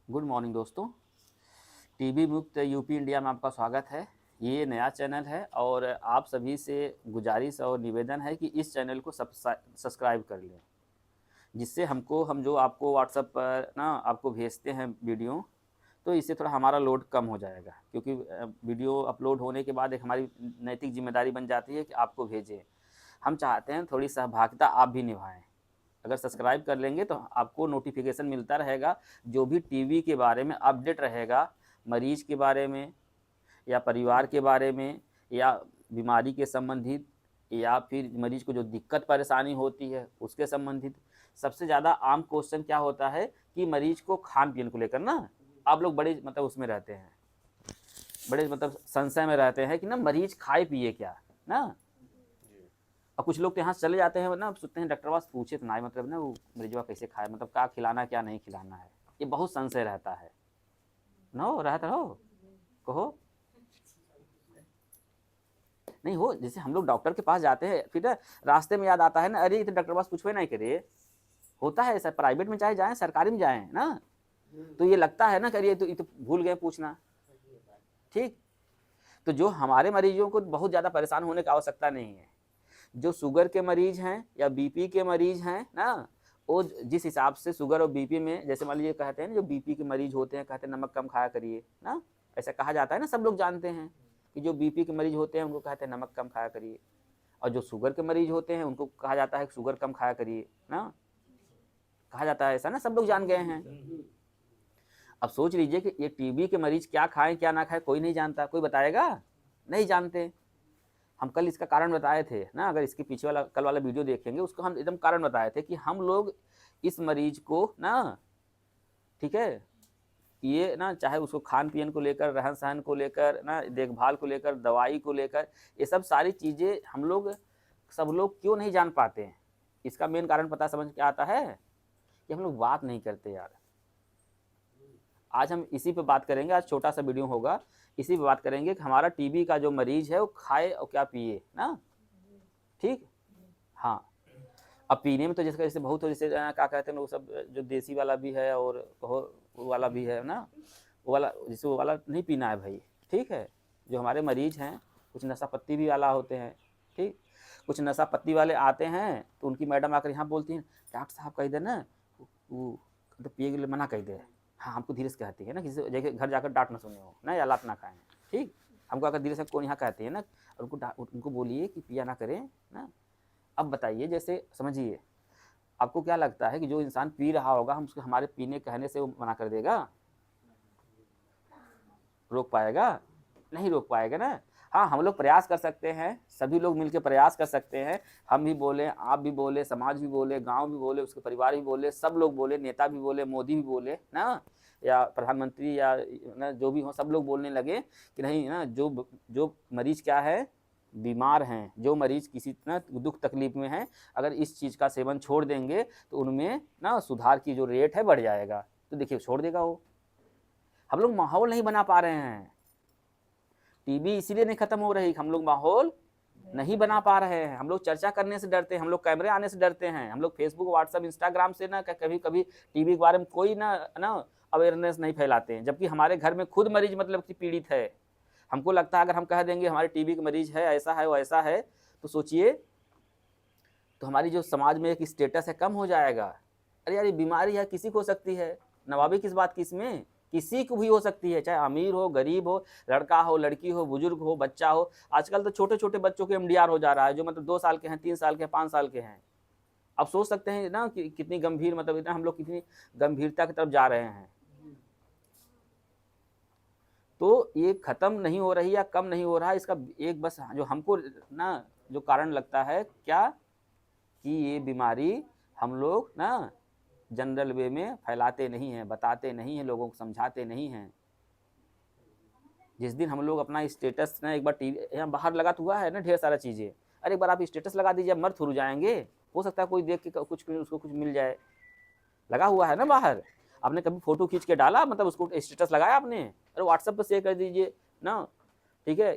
Good morning दोस्तों। TB मुक्त UP India में आपका स्वागत है। ये नया चैनल है और आप सभी से गुजारिश और निवेदन है कि इस चैनल को सब्सक्राइब कर लें, जिससे हम जो आपको व्हाट्सएप पर ना आपको भेजते हैं वीडियो, तो इससे थोड़ा हमारा लोड कम हो जाएगा, क्योंकि वीडियो अपलोड होने के बाद एक हमारी नैतिक जिम्मेदारी बन जाती है कि आपको भेजें। हम चाहते हैं थोड़ी सहभागिता आप भी निभाएं। अगर सब्सक्राइब कर लेंगे तो आपको नोटिफिकेशन मिलता रहेगा, जो भी टीबी के बारे में अपडेट रहेगा, मरीज के बारे में या परिवार के बारे में या बीमारी के संबंधित या फिर मरीज को जो दिक्कत परेशानी होती है उसके संबंधित। सबसे ज़्यादा आम क्वेश्चन क्या होता है कि मरीज को खान पीन को लेकर ना आप लोग बड़े मतलब उसमें रहते हैं, बड़े मतलब संशय में रहते हैं कि ना मरीज खाए पिए क्या ना। और कुछ लोग तो यहाँ चले जाते हैं ना, सोचते हैं डॉक्टर पास पूछे तो ना मतलब ना वो मरीजवा कैसे खाए, मतलब क्या खिलाना क्या नहीं खिलाना है, ये बहुत संशय रहता है। नो रहता हो कहो नहीं हो। जैसे हम लोग डॉक्टर के पास जाते हैं, फिर रास्ते में याद आता है ना, अरे तो डॉक्टर पास पूछवे नहीं करे। होता है ऐसा, प्राइवेट में चाहे जाए सरकारी में जाए ना, तो ये लगता है ना करिए तो भूल गए पूछना। ठीक, तो जो हमारे मरीजों को बहुत ज़्यादा परेशान होने की आवश्यकता नहीं है। जो शुगर के मरीज हैं या बीपी के मरीज हैं ना, वो जिस हिसाब से शुगर और बीपी में, जैसे मान लीजिए कहते हैं ना जो बीपी के मरीज होते हैं कहते हैं नमक कम खाया करिए ना, ऐसा कहा जाता है ना, सब लोग जानते हैं कि जो बीपी के मरीज होते हैं उनको कहते हैं नमक कम खाया करिए, और जो शुगर के मरीज होते हैं उनको कहा जाता है शुगर कम खाया करिए ना, कहा जाता है ऐसा ना, सब लोग जान गए हैं। अब सोच लीजिए कि ये टीबी के मरीज क्या खाएं क्या ना खाएं, कोई नहीं जानता, कोई बताएगा? नहीं जानते। हम कल इसका कारण बताए थे ना, अगर इसके पीछे वाला कल वाला वीडियो देखेंगे उसको हम एकदम कारण बताए थे कि हम लोग इस मरीज को ना, ठीक है, ये ना चाहे उसको खान पीन को लेकर, रहन सहन को लेकर ना, देखभाल को लेकर, दवाई को लेकर, ये सब सारी चीज़ें हम लोग सब लोग क्यों नहीं जान पाते हैं। इसका मेन कारण पता समझ क्या आता है कि हम लोग बात नहीं करते यार। आज हम इसी पे बात करेंगे, आज छोटा सा वीडियो होगा, इसी पे बात करेंगे कि हमारा टीबी का जो मरीज है वो खाए और क्या पिए ना। ठीक, हाँ। अब पीने में तो जैसे जैसे बहुत, जैसे क्या कहते हैं वो सब, जो देसी वाला भी है और वो वाला भी है ना, वो वाला जैसे वो वाला नहीं पीना है भाई। ठीक है, जो हमारे मरीज हैं कुछ नशा पत्ती भी वाला होते हैं। ठीक, कुछ नशा पत्ती वाले आते हैं तो उनकी मैडम आकर यहाँ बोलती हैं डॉक्टर साहब कह दे ना वो तो पिए के लिए मना कर दे। हाँ, हमको धीरे से कहती है ना, किसी जगह घर जाकर डांट ना सुने हो ना या लात ना खाएं। ठीक, हमको अगर धीरे से कौन यहाँ कहती है ना, और उनको बोलिए कि पिया ना करें ना। अब बताइए, जैसे समझिए, आपको क्या लगता है कि जो इंसान पी रहा होगा हम उसको हमारे पीने कहने से वो मना कर देगा? रोक पाएगा? नहीं रोक पाएगा ना। हाँ, हम लोग प्रयास कर सकते हैं, सभी लोग मिलकर प्रयास कर सकते हैं। हम भी बोले, आप भी बोले, समाज भी बोले, गांव भी बोले, उसके परिवार भी बोले, सब लोग बोले, नेता भी बोले, मोदी भी बोले ना, या प्रधानमंत्री या ना जो भी हो, सब लोग बोलने लगे कि नहीं ना, जो मरीज क्या है, बीमार हैं, जो मरीज किसी ना दुख तकलीफ में हैं, अगर इस चीज़ का सेवन छोड़ देंगे तो उनमें ना सुधार की जो रेट है बढ़ जाएगा। तो देखिए छोड़ देगा वो। हम लोग माहौल नहीं बना पा रहे हैं, टीबी इसीलिए नहीं खत्म हो रही, हम लोग माहौल नहीं बना पा रहे हैं। हम लोग चर्चा करने से डरते हैं, हम लोग कैमरे आने से डरते हैं, हम लोग फेसबुक व्हाट्सएप इंस्टाग्राम से ना कभी कभी टीबी के बारे में कोई ना ना अवेयरनेस नहीं फैलाते हैं, जबकि हमारे घर में खुद मरीज मतलब कि पीड़ित है। हमको लगता है अगर हम कह देंगे हमारे टीबी का मरीज है, ऐसा है वो ऐसा है, तो सोचिए, तो हमारी जो समाज में एक स्टेटस है कम हो जाएगा। अरे यार ये बीमारी है, किसी को हो सकती है, नवाबी किस बात की इसमें, किसी को भी हो सकती है, चाहे अमीर हो गरीब हो, लड़का हो लड़की हो, बुजुर्ग हो बच्चा हो। आजकल तो छोटे छोटे बच्चों के एमडीआर हो जा रहा है, जो मतलब 2 साल के हैं, 3 साल के हैं, 5 साल के हैं। आप सोच सकते हैं ना कि कितनी गंभीर, मतलब इतना हम लोग कितनी गंभीरता की तरफ जा रहे हैं। तो ये खत्म नहीं हो रही या कम नहीं हो रहा, इसका एक बस जो हमको ना जो कारण लगता है क्या, कि ये बीमारी हम लोग ना जनरल वे में फैलाते नहीं हैं, बताते नहीं हैं, लोगों को समझाते नहीं हैं। जिस दिन हम लोग अपना स्टेटस ना एक बार टीवी यहाँ बाहर लगा हुआ है ना ढेर सारा चीज़ें, अरे एक बार आप स्टेटस लगा दीजिए, मर थुर जाएंगे। हो सकता है कोई देख के कुछ उसको कुछ मिल जाए, लगा हुआ है ना बाहर। आपने कभी फोटो खींच के डाला, मतलब उसको स्टेटस लगाया आपने, अरे व्हाट्सएप पर शेयर कर दीजिए ना, ठीक है,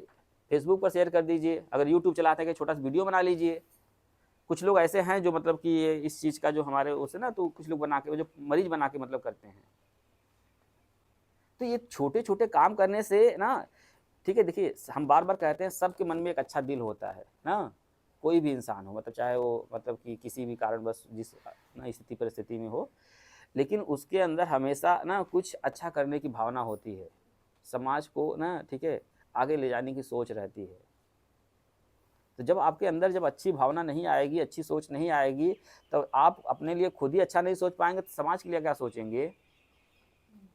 फेसबुक पर शेयर कर दीजिए, अगर यूट्यूब चलाते हैं छोटा सा वीडियो बना लीजिए। कुछ लोग ऐसे हैं जो मतलब कि ये इस चीज़ का जो हमारे उसे ना, तो कुछ लोग बना के जो मरीज बना के मतलब करते हैं। तो ये छोटे छोटे काम करने से ना, ठीक है, देखिए हम बार बार कहते हैं सबके मन में एक अच्छा दिल होता है ना, कोई भी इंसान हो, मतलब चाहे वो मतलब कि किसी भी कारणवश जिस ना स्थिति परिस्थिति में हो, लेकिन उसके अंदर हमेशा ना कुछ अच्छा करने की भावना होती है, समाज को ना, ठीक है, आगे ले जाने की सोच रहती है। तो जब आपके अंदर जब अच्छी भावना नहीं आएगी, अच्छी सोच नहीं आएगी, तो आप अपने लिए खुद ही अच्छा नहीं सोच पाएंगे, तो समाज के लिए क्या सोचेंगे?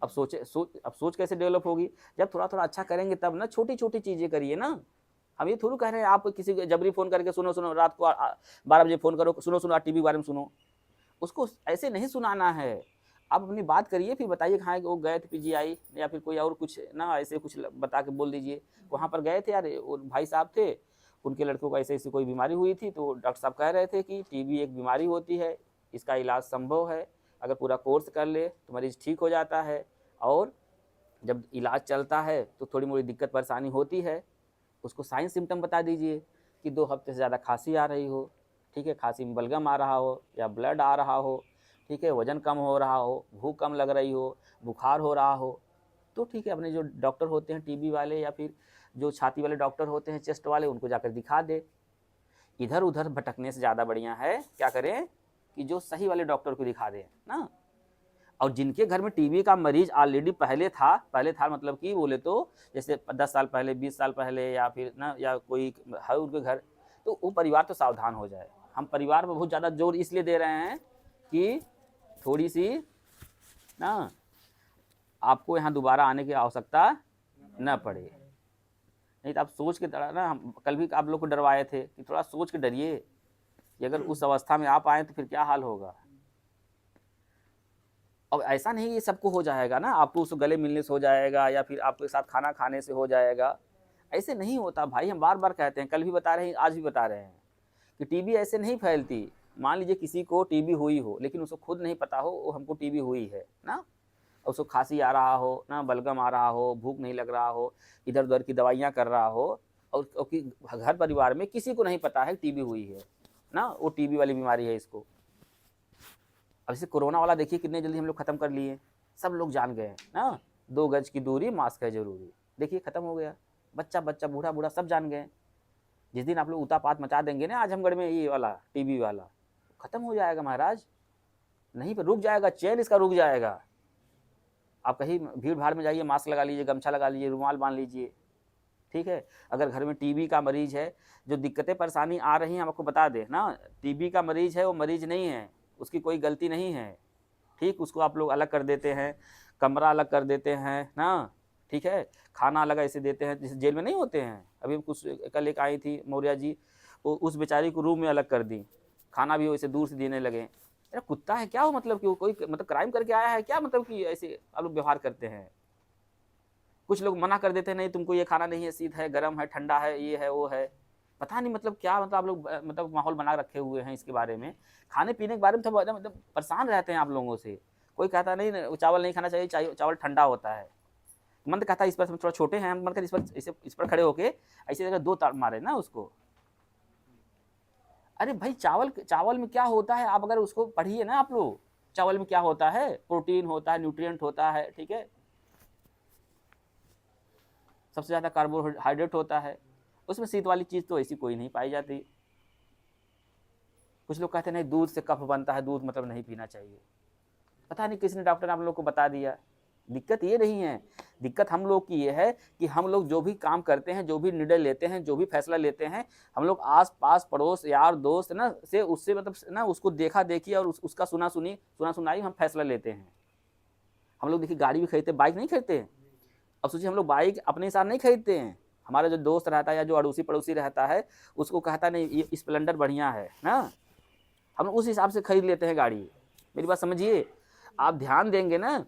अब सोच कैसे डेवलप होगी? जब थोड़ा थोड़ा अच्छा करेंगे तब ना, छोटी छोटी चीज़ें करिए ना। हम ये थोड़ी कह रहे हैं आप किसी को जबरी फ़ोन करके सुनो सुनो, रात को 12 बजे फ़ोन करो, सुनो सुनो, टीवी के बारे में सुनो, उसको ऐसे नहीं सुनाना है। आप अपनी बात करिए, फिर बताइए कहाँ वो गए थे पीजीआई, या फिर कोई और कुछ ना ऐसे कुछ बता के बोल दीजिए, वहाँ पर गए थे यार, वो भाई साहब थे, उनके लड़कों को ऐसे ऐसी कोई बीमारी हुई थी, तो डॉक्टर साहब कह रहे थे कि टीबी एक बीमारी होती है, इसका इलाज संभव है, अगर पूरा कोर्स कर ले तो मरीज़ ठीक हो जाता है, और जब इलाज चलता है तो थोड़ी मोड़ी दिक्कत परेशानी होती है, उसको साइन सिम्टम बता दीजिए कि 2 हफ्ते से ज़्यादा खांसी आ रही हो, ठीक है, खांसी में बलगम आ रहा हो या ब्लड आ रहा हो, ठीक है, वज़न कम हो रहा हो, भूख कम लग रही हो, बुखार हो रहा हो, तो ठीक है, अपने जो डॉक्टर होते हैं टीबी वाले, या फिर जो छाती वाले डॉक्टर होते हैं चेस्ट वाले, उनको जाकर दिखा दे। इधर उधर भटकने से ज़्यादा बढ़िया है क्या करें कि जो सही वाले डॉक्टर को दिखा दें ना। और जिनके घर में टीबी का मरीज ऑलरेडी पहले था मतलब कि बोले तो जैसे 10 साल पहले, 20 साल पहले, या फिर ना, या कोई है उनके घर, तो वो परिवार तो सावधान हो जाए। हम परिवार पर बहुत ज़्यादा जोर इसलिए दे रहे हैं कि थोड़ी सी ना आपको यहाँ दोबारा आने की आवश्यकता न पड़े। नहीं तो आप सोच के डरा ना, हम कल भी आप लोग को डरवाए थे कि थोड़ा सोच के डरिए कि अगर उस अवस्था में आप आए तो फिर क्या हाल होगा। अब ऐसा नहीं ये सबको हो जाएगा ना, आपको उस गले मिलने से हो जाएगा, या फिर आपके साथ खाना खाने से हो जाएगा, ऐसे नहीं होता भाई। हम बार बार कहते हैं, कल भी बता रहे हैं, आज भी बता रहे हैं कि टीबी ऐसे नहीं फैलती। मान लीजिए किसी को टीबी हुई हो, लेकिन उसको खुद नहीं पता हो वो हमको टीबी हुई है ना, उसको खांसी आ रहा हो ना, बलगम आ रहा हो, भूख नहीं लग रहा हो, इधर उधर की दवाइयाँ कर रहा हो, और घर परिवार में किसी को नहीं पता है टीबी हुई है ना, वो टीबी वाली बीमारी है इसको। अब जैसे कोरोना वाला देखिए कितने जल्दी हम लोग खत्म कर लिए, सब लोग जान गए ना, 2 गज की दूरी, मास्क है जरूरी, देखिए खत्म हो गया। बच्चा बच्चा, बूढ़ा बूढ़ा सब जान गए। जिस दिन आप लोग उतापात मचा देंगे ना आजमगढ़ में, ये वाला टीबी वाला खत्म हो जाएगा महाराज, नहीं पर रुक जाएगा, चैन इसका रुक जाएगा। आप कहीं भीड़ भाड़ में जाइए, मास्क लगा लीजिए, गमछा लगा लीजिए, रुमाल बांध लीजिए, ठीक है। अगर घर में टीबी का मरीज है, जो दिक्कतें परेशानी आ रही हैं, हम आपको बता दें ना, टीबी का मरीज है वो मरीज नहीं है, उसकी कोई गलती नहीं है, ठीक, उसको आप लोग अलग कर देते हैं, कमरा अलग कर देते हैं ना, ठीक है, खाना अलग ऐसे देते हैं जैसे जेल में नहीं होते हैं। अभी कुछ कल एक आई थी मौर्या जी, वो उस बेचारी को रूम में अलग कर दी, खाना भी वैसे दूर से देने लगे। अरे कुत्ता है क्या हो, मतलब कि वो कोई मतलब क्राइम करके आया है क्या, मतलब कि ऐसे आप लोग व्यवहार करते हैं। कुछ लोग मना कर देते हैं, नहीं तुमको ये खाना नहीं है, शीत है, गर्म है, ठंडा है, ये है, वो है, पता नहीं मतलब क्या, मतलब आप लोग मतलब माहौल बना रखे हुए हैं इसके बारे में। खाने पीने के बारे में तो मतलब परेशान रहते हैं आप लोगों से। कोई कहता नहीं चावल नहीं खाना चाहिए, चावल ठंडा होता है, मन तो कहता है इस पर थोड़ा छोटे हैं, मन कहता है इस पर खड़े होके ऐसी जगह 2 ताड़ मारे ना उसको। अरे भाई चावल में क्या होता है, आप अगर उसको पढ़िए ना आप लोग, चावल में क्या होता है, प्रोटीन होता है, न्यूट्रिएंट होता है, ठीक है, सबसे ज़्यादा कार्बोहाइड्रेट होता है, उसमें शीत वाली चीज़ तो ऐसी कोई नहीं पाई जाती। कुछ लोग कहते हैं नहीं दूध से कफ बनता है, दूध मतलब नहीं पीना चाहिए, पता नहीं किसने डॉक्टर ने आप लोग को बता दिया। दिक्कत ये नहीं है, दिक्कत हम लोग की ये है कि हम लोग जो भी काम करते हैं, जो भी निर्णय लेते हैं, जो भी फैसला लेते हैं, हम लोग आस पास पड़ोस यार दोस्त ना से उससे मतलब ना उसको देखा देखी और उसका सुना सुनाई हम फैसला लेते हैं। हम लोग देखिए गाड़ी भी खरीदते, बाइक नहीं खरीदते हैं। अब सोचिए हम लोग बाइक अपने हिसाब नहीं खरीदते हैं, हमारा जो दोस्त रहता है या जो अड़ोसी पड़ोसी रहता है उसको कहता नहीं ये स्प्लेंडर बढ़िया है ना, हम उस हिसाब से खरीद लेते हैं गाड़ी। मेरी बात समझिए, आप ध्यान देंगे ना,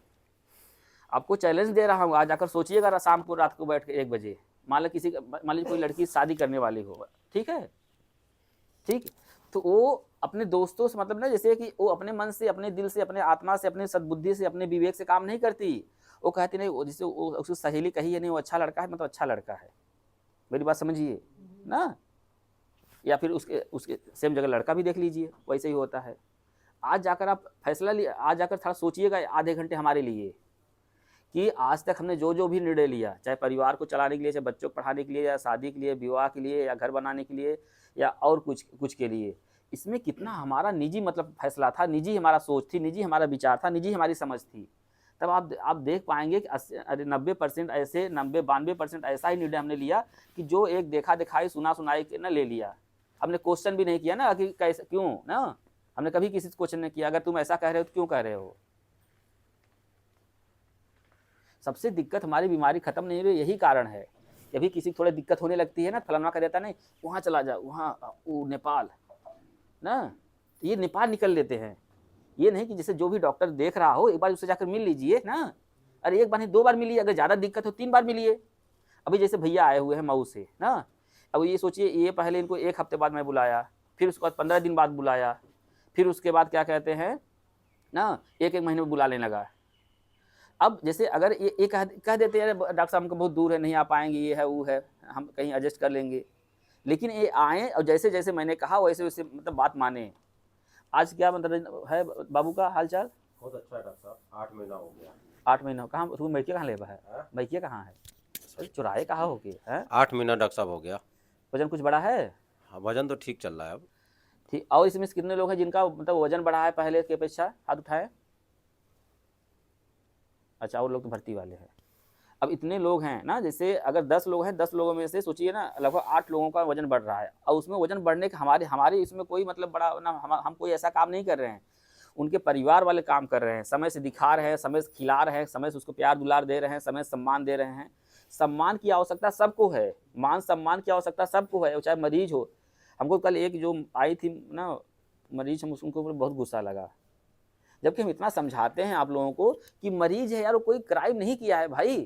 आपको चैलेंज दे रहा हूँ, आज जाकर सोचिएगा शाम को, रात को बैठ के 1 बजे, मान लीजिए कोई लड़की शादी करने वाली होगा, ठीक है, ठीक, तो वो अपने दोस्तों से मतलब ना, जैसे कि वो अपने मन से, अपने दिल से, अपने आत्मा से, अपने सद्बुद्धि से, अपने विवेक से काम नहीं करती। वो कहती नहीं, जिससे उसकी सहेली कही है नहीं वो अच्छा लड़का है, मतलब अच्छा लड़का है, मेरी बात समझिए ना। या फिर उसके उसके सेम जगह लड़का भी देख लीजिए, वैसे ही होता है। आज जाकर आप फैसला लिए, आज जाकर थोड़ा सोचिएगा आधे घंटे हमारे लिए कि आज तक हमने जो जो भी निर्णय लिया, चाहे परिवार को चलाने के लिए, चाहे बच्चों को पढ़ाने के लिए, या शादी के लिए, विवाह के लिए, या घर बनाने के लिए, या और कुछ कुछ के लिए, इसमें कितना हमारा निजी मतलब फैसला था, निजी हमारा सोच थी, निजी हमारा विचार था, निजी हमारी समझ थी। तब आप देख पाएंगे कि 90% ऐसे 92% ऐसा ही निर्णय हमने लिया कि जो एक देखा दिखाई सुना सुनाई के ना ले लिया। हमने क्वेश्चन भी नहीं किया ना कि कैसे क्यों ना, हमने कभी किसी से क्वेश्चन नहीं किया, अगर तुम ऐसा कह रहे हो तो क्यों कह रहे हो। सबसे दिक्कत हमारी बीमारी खत्म नहीं हुई यही कारण है। अभी किसी को थोड़ी दिक्कत होने लगती है ना, फलाना कह देता नहीं वहाँ चला जा, वहाँ वो नेपाल ना, ये नेपाल निकल लेते हैं। ये नहीं कि जैसे जो भी डॉक्टर देख रहा हो एक बार उससे जाकर मिल लीजिए ना, अरे एक बार नहीं 2 बार मिलिए, अगर ज़्यादा दिक्कत हो 3 बार मिलिए। अभी जैसे भैया आए हुए हैं मऊ से ना, अब ये सोचिए, ये पहले इनको 1 हफ्ते बाद मैं बुलाया, फिर उसके बाद 15 दिन बाद बुलाया, फिर उसके बाद क्या कहते हैं ना, 1-1 महीने में बुलाने लगा। अब जैसे अगर ये कह देते हैं डॉक्टर साहब हमको बहुत दूर है, नहीं आ पाएंगे, ये है वो है, हम कहीं एडजस्ट कर लेंगे, लेकिन ये आएँ और जैसे जैसे मैंने कहा वैसे वैसे मतलब बात माने। आज क्या मतलब है बाबू का हाल चाल? बहुत अच्छा है डॉक्टर साहब, 8 महीना हो गया। 8 महीना कहाँ, तू मैके कहाँ लेबा है? मैके कहाँ है? अरे चुराए कहाँ हो के है? 8 महीना डॉक्टर साहब हो गया। वजन कुछ बढ़ा है? हाँ, वजन तो ठीक चल रहा है अब। ठीक। और इसमें से कितने लोग हैं जिनका मतलब वजन बढ़ा है पहले की अपेक्षा? हाथ उठाए। अच्छा, और लोग तो भर्ती वाले हैं। अब इतने लोग हैं ना, जैसे अगर 10 लोग हैं, 10 लोगों में से सोचिए ना लगभग 8 लोगों का वजन बढ़ रहा है, और उसमें वजन बढ़ने का हमारे इसमें कोई मतलब बड़ा ना, हम कोई ऐसा काम नहीं कर रहे हैं, उनके परिवार वाले काम कर रहे हैं, समय से दिखा रहे हैं, समय से खिला रहे हैं, समय से उसको प्यार दुलार दे रहे हैं, समय से सम्मान दे रहे हैं। सम्मान की आवश्यकता सबको है, मान सम्मान की आवश्यकता सबको है, चाहे मरीज हो। हमको कल एक जो आई थी ना मरीज, हम उनको बहुत गुस्सा लगा, जबकि हम इतना समझाते हैं आप लोगों को कि मरीज है यार, वो कोई क्राइम नहीं किया है भाई,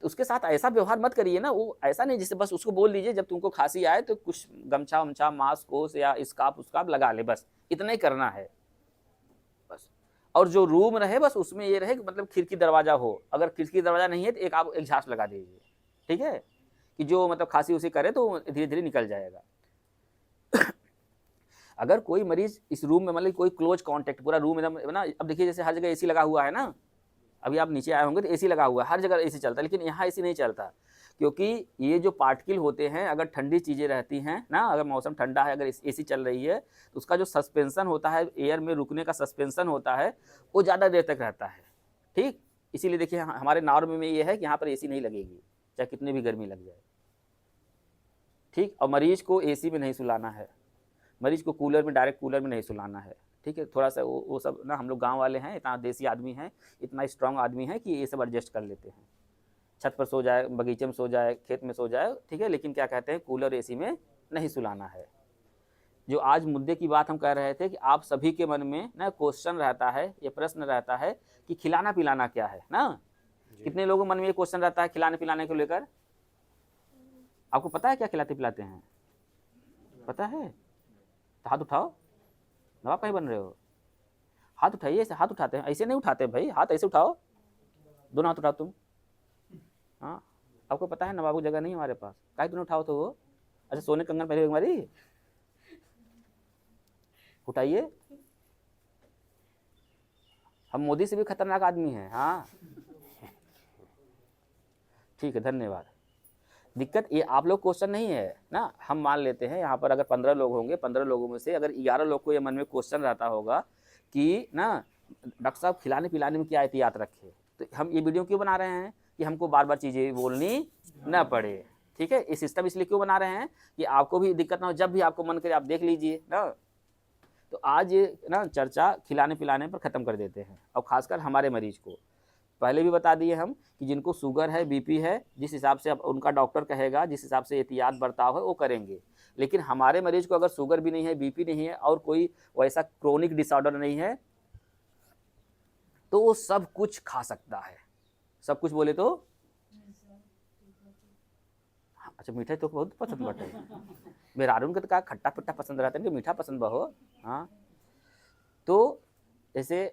तो उसके साथ ऐसा व्यवहार मत करिए ना। वो ऐसा नहीं जैसे बस उसको बोल दीजिए जब तुमको खांसी आए तो कुछ गमछा वमछा मास्क कोस या स्कार्फ उसकार्फ लगा ले, बस इतना ही करना है बस। और जो रूम रहे बस उसमें ये रहे कि मतलब खिड़की दरवाजा हो, अगर खिड़की दरवाजा नहीं है तो एक झांस लगा दीजिए, ठीक है, कि जो मतलब खांसी उसी करे तो धीरे धीरे निकल जाएगा। अगर कोई मरीज इस रूम में मतलब कोई क्लोज कांटेक्ट, पूरा रूम एकदम ना, अब देखिए जैसे हर जगह एसी लगा हुआ है ना, अभी आप नीचे आए होंगे तो एसी लगा हुआ है, हर जगह एसी चलता है, लेकिन यहाँ एसी नहीं चलता, क्योंकि ये जो पार्टिकल होते हैं, अगर ठंडी चीज़ें रहती हैं ना, अगर मौसम ठंडा है, अगर एसी चल रही है तो उसका जो सस्पेंशन होता है, एयर में रुकने का सस्पेंशन होता है, वो ज़्यादा देर तक रहता है। ठीक, इसीलिए देखिए हमारे नॉर्म में ये है कि यहाँ पर एसी नहीं लगेगी चाहे कितनी भी गर्मी लग जाए। ठीक, और मरीज को एसी में नहीं सुलाना है, मरीज को कूलर में, डायरेक्ट कूलर में नहीं सुलाना है। ठीक है, थोड़ा सा वो सब ना, हम लोग गांव वाले हैं, इतना देसी आदमी हैं, इतना स्ट्रांग आदमी है कि ये सब एडजस्ट कर लेते हैं। छत पर सो जाए, बगीचे में सो जाए, खेत में सो जाए, ठीक है, लेकिन क्या कहते हैं कूलर एसी में नहीं सुलाना है। जो आज मुद्दे की बात हम कह रहे थे कि आप सभी के मन में ना क्वेश्चन रहता है, ये प्रश्न रहता है कि खिलाना पिलाना क्या है ना। कितने लोगों के मन में ये क्वेश्चन रहता है खिलाने पिलाने को लेकर? आपको पता है क्या खिलाते पिलाते हैं? पता है? तो हाथ उठाओ, नवाब कहीं बन रहे हो? हाथ उठाइए, ऐसे हाथ उठाते हैं, ऐसे नहीं उठाते भाई, हाथ ऐसे उठाओ, दोनों हाथ उठाओ तुम। हाँ, आपको पता है नवाबू जगह नहीं हमारे पास, काहे तुम उठाओ तो वो? अच्छा, सोने कंगन पहले हमारी उठाइए। हम मोदी से भी खतरनाक आदमी हैं। हाँ ठीक है, धन्यवाद। दिक्कत ये आप लोग क्वेश्चन नहीं है ना, हम मान लेते हैं यहाँ पर अगर 15 लोग होंगे, 15 लोगों में से अगर 11 लोग को ये मन में क्वेश्चन रहता होगा कि ना डॉक्टर साहब खिलाने पिलाने में क्या एहतियात रखे, तो हम ये वीडियो क्यों बना रहे हैं कि हमको बार बार चीज़ें बोलनी ना पड़े। ठीक है, ये सिस्टम इसलिए क्यों बना रहे हैं कि आपको भी दिक्कत ना हो, जब भी आपको मन करे आप देख लीजिए ना। तो आज ये ना चर्चा खिलाने पिलाने पर ख़त्म कर देते हैं, और ख़ासकर हमारे मरीज को पहले भी बता दिए हम कि जिनको शुगर है, बीपी है, जिस हिसाब से अब उनका डॉक्टर कहेगा, जिस हिसाब से एहतियात बर्ताव है वो करेंगे। लेकिन हमारे मरीज को अगर शुगर भी नहीं है, बीपी नहीं है, और कोई वैसा क्रोनिक डिसऑर्डर नहीं है, तो वो सब कुछ खा सकता है। सब कुछ बोले तो अच्छा, मीठा तो बहुत पसंद बटे मेरा अरुण के तो का खट्टा पिट्टा पसंद रहता है कि मीठा पसंद बहो। हाँ, तो जैसे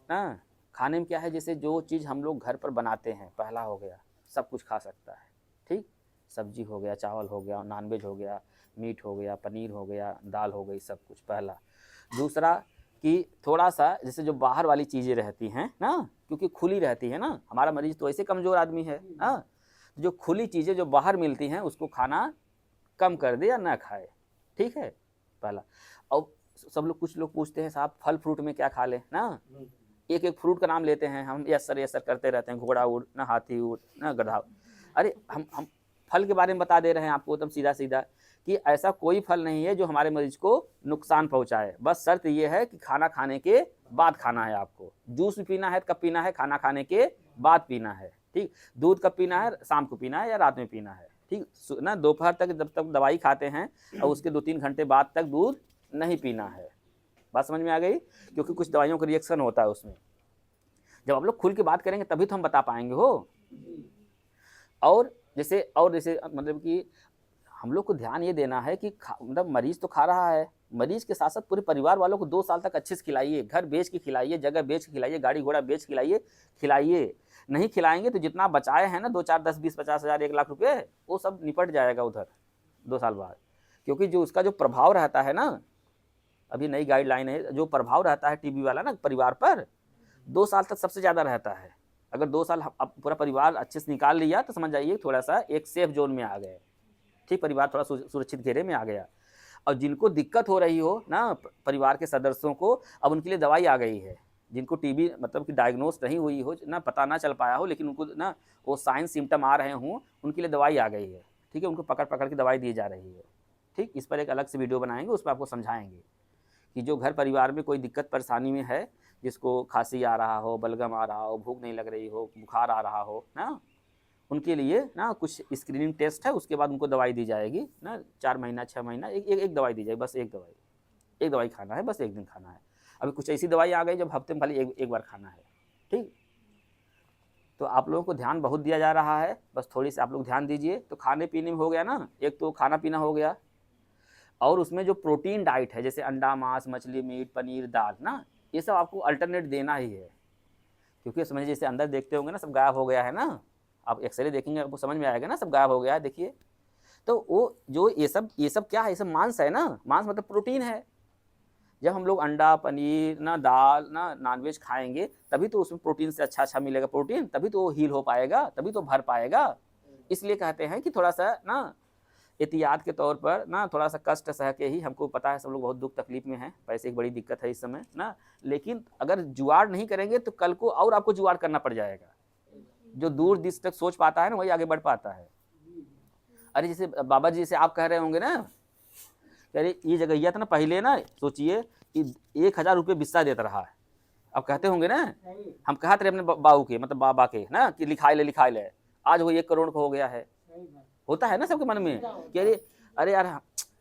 ना खाने में क्या है, जैसे जो चीज़ हम लोग घर पर बनाते हैं, पहला हो गया सब कुछ खा सकता है। ठीक, सब्जी हो गया, चावल हो गया, नॉनवेज हो गया, मीट हो गया, पनीर हो गया, दाल हो गई, सब कुछ पहला। दूसरा कि थोड़ा सा जैसे जो बाहर वाली चीज़ें रहती हैं ना, क्योंकि खुली रहती है ना। हमारा मरीज तो ऐसे कमज़ोर आदमी है, हाँ। जो खुली चीज़ें जो बाहर मिलती हैं उसको खाना कम कर दे या ना खाए, ठीक है, पहला। और सब लोग, कुछ लोग पूछते हैं साहब फल फ्रूट में क्या खा लें ना, एक एक फ्रूट का नाम लेते हैं हम, यस सर करते रहते हैं, घोड़ा उड़ ना, हाथी उड़ ना, गधा। अरे हम फल के बारे में बता दे रहे हैं आपको एकदम सीधा सीधा कि ऐसा कोई फल नहीं है जो हमारे मरीज को नुकसान पहुंचाए। बस शर्त ये है कि खाना खाने के बाद खाना है आपको। जूस भी पीना है कब पीना है, खाना खाने के बाद पीना है, ठीक। दूध कब पीना है, शाम को पीना है या रात में पीना है, ठीक ना। दोपहर तक जब तक दवाई खाते हैं और उसके 2-3 घंटे बाद तक दूध नहीं पीना है। बात समझ में आ गई? क्योंकि कुछ दवाइयों का रिएक्शन होता है उसमें। जब आप लोग खुल के बात करेंगे तभी तो हम बता पाएंगे हो। और जैसे मतलब कि हम लोग को ध्यान ये देना है कि मतलब मरीज तो खा रहा है, मरीज के साथ साथ पूरे परिवार वालों को 2 साल तक अच्छे से खिलाइए, घर बेच के खिलाइए, जगह बेच के खिलाइए, गाड़ी घोड़ा बेच के खिलाइए। नहीं खिलाएंगे तो जितना बचाए हैं ना 2, 4, 10, 20, 50 हज़ार, 1 लाख रुपये, वो सब निपट जाएगा उधर 2 साल बाद। क्योंकि जो उसका जो प्रभाव रहता है ना, अभी नई गाइडलाइन है, जो प्रभाव रहता है टीबी वाला ना परिवार पर, 2 साल तक सबसे ज़्यादा रहता है। अगर 2 साल अब पूरा परिवार अच्छे से निकाल लिया तो समझ जाइए थोड़ा सा एक सेफ जोन में आ गए, ठीक, परिवार थोड़ा सुरक्षित घेरे में आ गया। और जिनको दिक्कत हो रही हो ना परिवार के सदस्यों को, अब उनके लिए दवाई आ गई है। जिनको टीबी मतलब कि डायग्नोस नहीं हुई हो ना, पता ना चल पाया हो, लेकिन उनको ना वो साइन सिम्टम आ रहे हों, उनके लिए दवाई आ गई है, ठीक है। उनको पकड़ के दवाई दी जा रही है, ठीक। इस पर एक अलग से वीडियो बनाएंगे, उस पर आपको समझाएंगे कि जो घर परिवार में कोई दिक्कत परेशानी में है, जिसको खांसी आ रहा हो, बलगम आ रहा हो, भूख नहीं लग रही हो, बुखार आ रहा हो ना, उनके लिए ना कुछ स्क्रीनिंग टेस्ट है, उसके बाद उनको दवाई दी जाएगी ना। 4 महीना 6 महीना एक दवाई दी जाएगी, बस एक दवाई खाना है, बस एक दिन खाना है। अभी कुछ ऐसी दवाई आ गई जब हफ्ते में खाली एक बार खाना है, ठीक। तो आप लोगों को ध्यान बहुत दिया जा रहा है, बस थोड़ी सी आप लोग ध्यान दीजिए। तो खाने पीने में हो गया ना, एक तो खाना पीना हो गया, और उसमें जो प्रोटीन डाइट है जैसे अंडा, मांस, मछली, मीट, पनीर, दाल ना, ये सब आपको अल्टरनेट देना ही है। क्योंकि समझिए जैसे अंदर देखते होंगे ना सब गायब हो गया है ना, आप एक्सरे देखेंगे आपको समझ में आएगा ना सब गायब हो गया है, देखिए। तो वो जो ये सब क्या है, ये सब मांस है ना, मांस मतलब प्रोटीन है। जब हम लोग अंडा, पनीर ना, दाल ना, नॉनवेज खाएंगे तभी तो उसमें प्रोटीन से अच्छा मिलेगा प्रोटीन, तभी तो वो हील हो पाएगा, तभी तो भर पाएगा। इसलिए कहते हैं कि थोड़ा सा ना एहतियात के तौर पर ना थोड़ा सा कष्ट सह के ही, हमको पता है सब लोग बहुत दुख तकलीफ में हैं, पैसे की बड़ी दिक्कत है इस समय ना, लेकिन अगर जुगाड़ नहीं करेंगे तो कल को और आपको जुगाड़ करना पड़ जाएगा। जो दूर दिश तक सोच पाता है ना वही आगे बढ़ पाता है। अरे जैसे बाबा जी जैसे आप कह रहे होंगे ना, अरे ये जगह था ना पहले ना, सोचिए कि 1000 रुपये बिस्सा देता रहा है। अब कहते होंगे ना, हम कहते रहे अपने बाबू के मतलब बाबा के ना कि लिखाई ले, आज वो 1 करोड़ का हो गया है। होता है ना सबके मन में कि अरे यार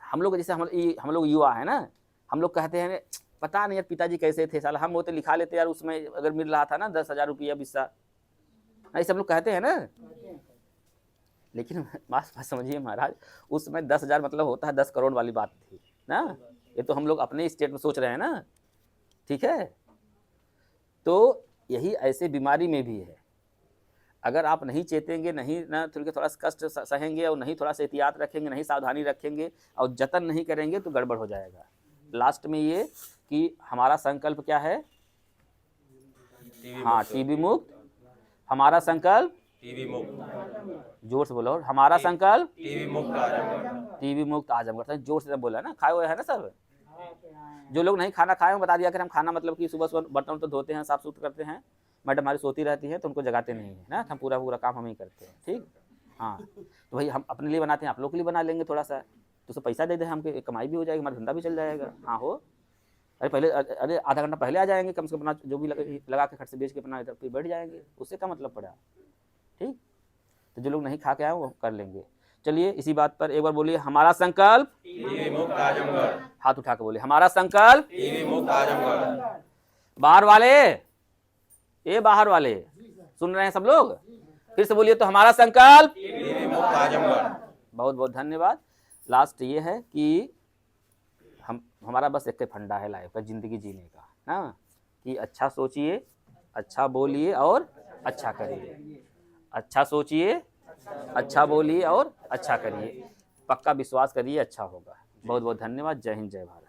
हम लोग जैसे हम लोग युवा है ना, हम लोग कहते हैं पता नहीं यार पिताजी कैसे थे, साला हम होते लिखा लेते यार, उसमें अगर मिल रहा था ना 10,000 रुपया बिस्सा, ऐसे हम लोग कहते हैं ना। लेकिन बात समझिए महाराज, उसमें 10,000 मतलब होता है 10 करोड़ वाली बात थी ना। ये तो हम लोग अपने स्टेट में सोच रहे हैं ना, ठीक है। तो यही ऐसे बीमारी में भी है, अगर आप नहीं चेतेंगे, नहीं ना थोड़ा सा कष्ट सहेंगे और नहीं थोड़ा सा एहतियात रखेंगे, नहीं सावधानी रखेंगे और जतन नहीं करेंगे तो गड़बड़ हो जाएगा। लास्ट में ये कि हमारा संकल्प क्या है, हाँ टीबी मुक्त, हमारा संकल्प टीबी मुक्त, जोर से बोलो, हमारा संकल्प टीबी मुक्त आजमगढ़, टीबी मुक्त आजमगढ़। जोर से बोला ना, खाए हुए है ना सब। जो लोग नहीं खाना खाए बता दिया, अगर हम खाना मतलब कि सुबह बर्तन तो धोते हैं, साफ सुथरा करते हैं, मैडम हमारी सोती रहती है तो उनको जगाते नहीं है ना, हम पूरा काम हम ही करते हैं, ठीक। हाँ तो भाई हम अपने लिए बनाते हैं, आप लोग के लिए बना लेंगे थोड़ा सा, तो उसको पैसा दे दे, हमको कमाई भी हो जाएगी, हमारा धंधा भी चल जाएगा। हाँ हो, अरे आधा घंटा पहले आ जाएंगे कम से कम, जो भी लगा के खट से बेच के अपना इधर फिर बैठ जाएंगे, उससे क्या मतलब पड़ा, ठीक। तो जो लोग नहीं खा के आए वो कर लेंगे। चलिए इसी बात पर एक बार बोलिए, हमारा संकल्प टीबी मुक्त आजमगढ़, हाथ उठा के बोलिए, हमारा संकल्प टीबी मुक्त आजमगढ़। बाहर वाले, ये बाहर वाले सुन रहे हैं सब लोग, फिर से बोलिए तो हमारा संकल्प टीबी मुक्त आजमगढ़। बहुत बहुत धन्यवाद। लास्ट ये है कि हमारा बस एक फंडा है लाइफ का, जिंदगी जीने का ना, कि अच्छा सोचिए, अच्छा बोलिए और अच्छा करिए, अच्छा सोचिए, अच्छा बोलिए और अच्छा करिए, पक्का विश्वास करिए अच्छा होगा। बहुत बहुत धन्यवाद। जय हिंद, जय भारत।